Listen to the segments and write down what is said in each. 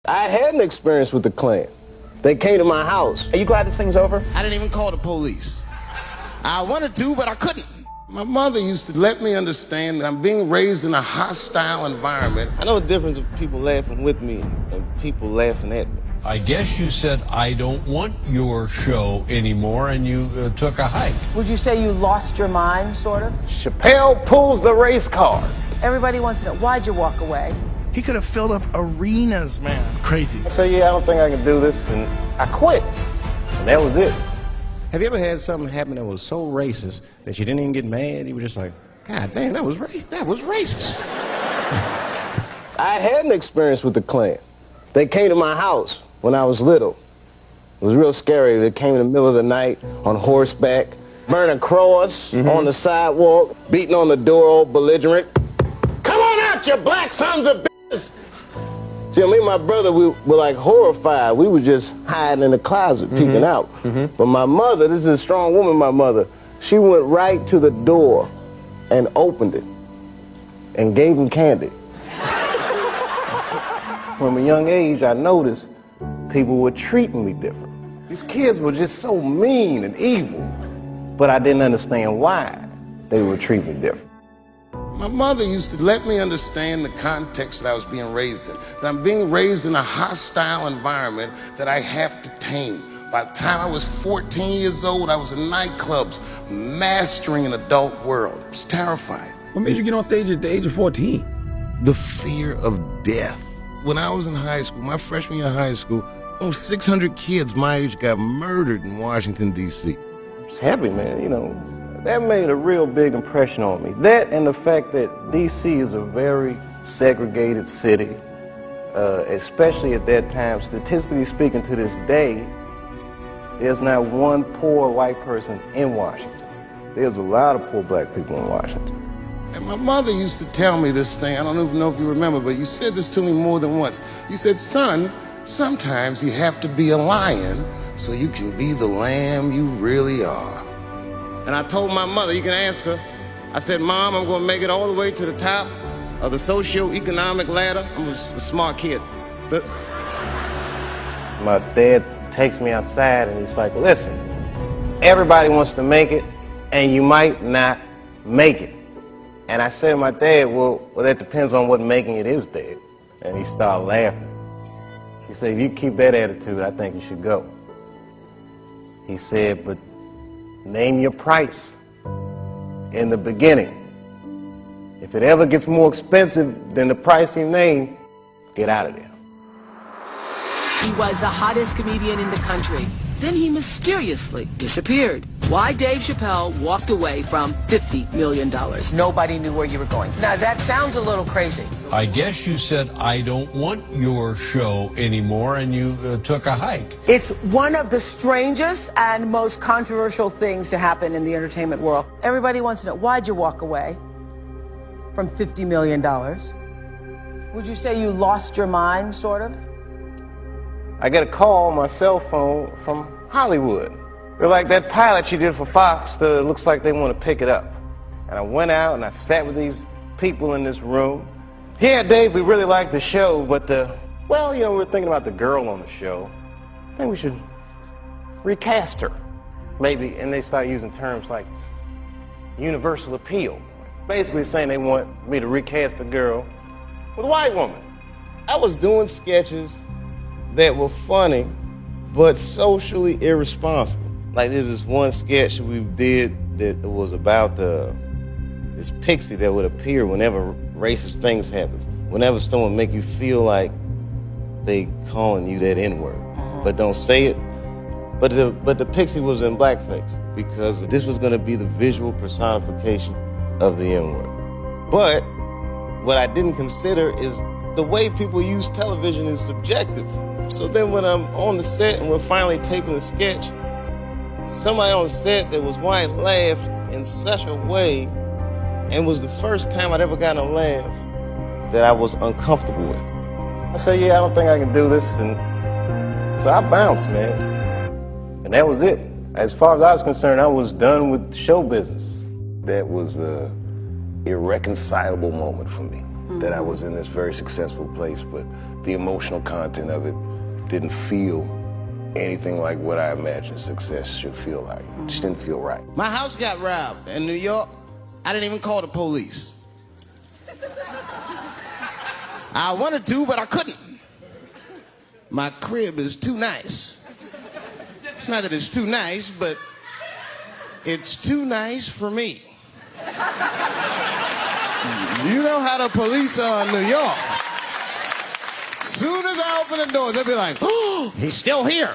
I had an experience with the Klan. They came to my house. Are you glad this thing's over? I didn't even call the police. I wanted to, but I couldn't. My mother used to let me understand that I'm being raised in a hostile environment. I know the difference of people laughing with me and people laughing at me. I guess you said, I don't want your show anymore, and you took a hike. Would you say you lost your mind, sort of? Chappelle pulls the race card. Everybody wants to know, why'd you walk away? He could have filled up arenas, man. Crazy. I said, yeah, I don't think I can do this, and I quit. And that was it. Have you ever had something happen that was so racist that you didn't even get mad? You were just like, God damn, that was racist. I had an experience with the Klan. They came to my house when I was little. It was real scary. They came in the middle of the night on horseback, burning cross on the sidewalk, beating on the door, all belligerent. Come on out, you black sons of bitches! See, me and my brother, we were like horrified. We were just hiding in the closet, peeking out. But my mother, this is a strong woman, my mother, she went right to the door and opened it and gave them candy. From a young age, I noticed people were treating me different. These kids were just so mean and evil, but I didn't understand why they were treating me different. My mother used to let me understand the context that I was being raised in, that I'm being raised in a hostile environment that I have to tame. By the time I was 14 years old, I was in nightclubs, mastering an adult world. It was terrifying. What made you get on stage at the age of 14? The fear of death. When I was in high school, my freshman year of high school, almost 600 kids my age got murdered in Washington, D.C. I was happy, man, you know. That made a real big impression on me. That and the fact that D.C. is a very segregated city, especially at that time. Statistically speaking, to this day, there's not one poor white person in Washington. There's a lot of poor black people in Washington. And my mother used to tell me this thing, I don't even know if you remember, but you said this to me more than once. You said, son, sometimes you have to be a lion so you can be the lamb you really are. And I told my mother, you can ask her, I said, Mom, I'm going to make it all the way to the top of the socio-economic ladder. I'm a smart kid. My dad takes me outside and he's like, listen, everybody wants to make it and you might not make it. And I said to my dad, well, that depends on what making it is, Dad. And he started laughing. He said, if you keep that attitude, I think you should go. He said, but name your price in the beginning. If it ever gets more expensive than the price you name, get out of there. He was the hottest comedian in the country. Then he mysteriously disappeared. Why Dave Chappelle walked away from $50 million. Nobody knew where you were going. Now, that sounds a little crazy. I guess you said, I don't want your show anymore, and you took a hike. It's one of the strangest and most controversial things to happen in the entertainment world. Everybody wants to know, why'd you walk away from $50 million? Would you say you lost your mind, sort of? I get a call on my cell phone from Hollywood. They're like, that pilot you did for Fox, looks like they want to pick it up. And I went out and I sat with these people in this room. Yeah, Dave, we really like the show, but well, you know, we're thinking about the girl on the show. I think we should recast her, maybe. And they start using terms like universal appeal. Basically saying they want me to recast a girl with a white woman. I was doing sketches that were funny, but socially irresponsible. Like there's this one sketch we did that was about this pixie that would appear whenever racist things happens. Whenever someone make you feel like they calling you that N-word, but don't say it. But the pixie was in blackface because this was gonna be the visual personification of the N-word. But what I didn't consider is the way people use television is subjective. So then when I'm on the set and we're finally taping the sketch, somebody on the set that was white laughed in such a way, and was the first time I'd ever gotten a laugh that I was uncomfortable with. I said, yeah, I don't think I can do this, and so I bounced, man. And that was it. As far as I was concerned, I was done with show business. That was an irreconcilable moment for me, that I was in this very successful place, but the emotional content of it didn't feel anything like what I imagined success should feel like. It just didn't feel right. My house got robbed in New York. I didn't even call the police. I wanted to, but I couldn't. My crib is too nice. It's not that it's too nice, but it's too nice for me. You know how the police are in New York. Soon as I open the door, they'll be like, oh, he's still here.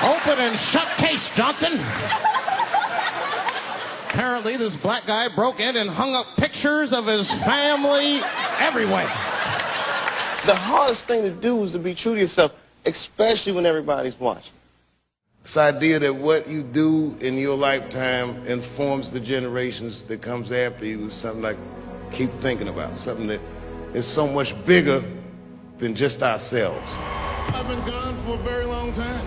Open and shut case, Johnson. Apparently, this black guy broke in and hung up pictures of his family everywhere. The hardest thing to do is to be true to yourself, especially when everybody's watching. This idea that what you do in your lifetime informs the generations that comes after you is something I keep thinking about, something that is so much bigger than just ourselves. I've been gone for a very long time.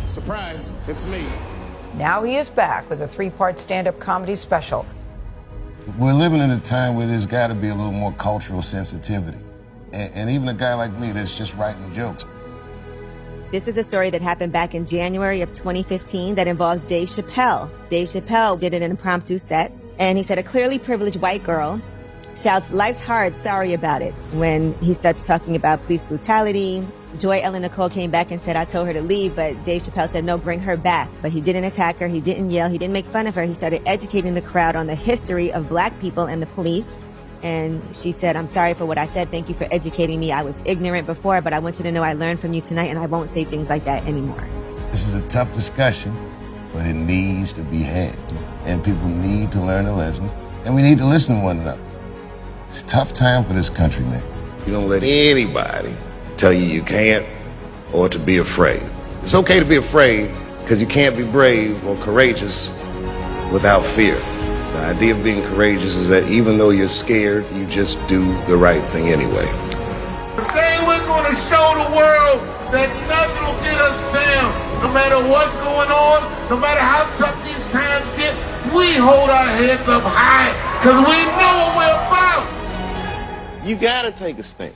Surprise, it's me. Now he is back with a 3-part stand-up comedy special. We're living in a time where there's got to be a little more cultural sensitivity. And even a guy like me that's just writing jokes. This is a story that happened back in January of 2015 that involves Dave Chappelle. Dave Chappelle did an impromptu set, and he said a clearly privileged white girl shouts, "Life's hard, sorry about it," when he starts talking about police brutality. Joy Ellen Nicole came back and said, "I told her to leave," but Dave Chappelle said, "No, bring her back." But he didn't attack her, he didn't yell, he didn't make fun of her. He started educating the crowd on the history of black people and the police. And she said, "I'm sorry for what I said. Thank you for educating me. I was ignorant before, but I want you to know I learned from you tonight, and I won't say things like that anymore." This is a tough discussion, but it needs to be had. And people need to learn the lessons, and we need to listen to one another. It's a tough time for this country, man. You don't let anybody tell you you can't or to be afraid. It's okay to be afraid because you can't be brave or courageous without fear. The idea of being courageous is that even though you're scared, you just do the right thing anyway. Today we're going to show the world that nothing will get us down. No matter what's going on, no matter how tough these times get, we hold our heads up high because we know what we're about. You gotta take a stand.